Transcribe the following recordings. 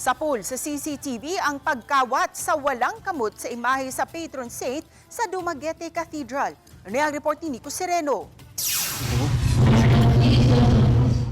Sa pool sa CCTV ang pagkawat sa walang kamot sa imahe sa patron saint sa Dumaguete Cathedral. Ano ang report ni Nico Sereno?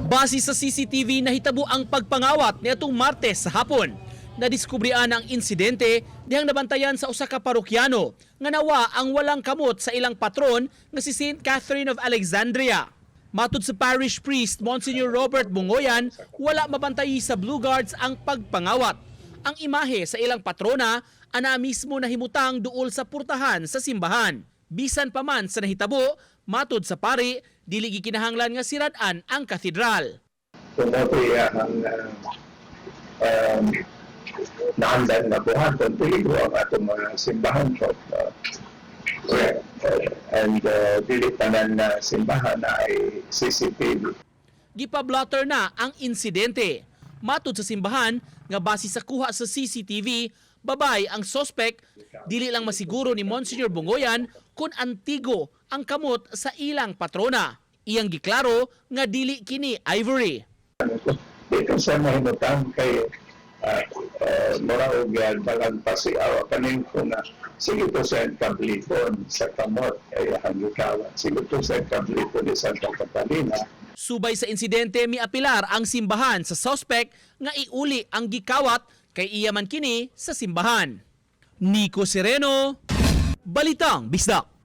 Base sa CCTV, nahitabo ang pagpangawat niadtong Martes sa hapon. Nadiskubrian ang insidente dihang nabantayan sa usa ka parokyano nga nawa ang walang kamot sa ilang patron nga si St. Catherine of Alexandria. Matud sa parish priest Monsignor Robert Bungoyan, wala mabantayi sa Blue Guards ang pagpangawat. Ang imahe sa ilang patrona ana mismo nahimutang duol sa purtahan sa simbahan. Bisan pa man sa nahitabo, matud sa pari, dili gikinahanglan nga sirad-an ang katedral. Kung ito ang naandan na buhan, kung peligro ang atong mga simbahan ko. And dili tanan na simbahan na ay CCTV. Gipablotter na ang insidente. Matud sa simbahan nga base sa kuha sa CCTV, babay ang suspect, dili lang masiguro ni Monsignor Bungoyan kung antigo ang kamot sa ilang patrona. Iyang giklaro nga dili kini ivory. Dito sa mahimutang kay muraog balang pasiaw kanin ko na sige to sa kabliton sa kamot ay hangikawan. Sige to sa kabliton ni Santa Catalina. Subay sa insidente, miapilar ang simbahan sa suspect nga iuli ang gikawat kay iya man kini sa simbahan. Nico Sereno, Balitang Bisdak.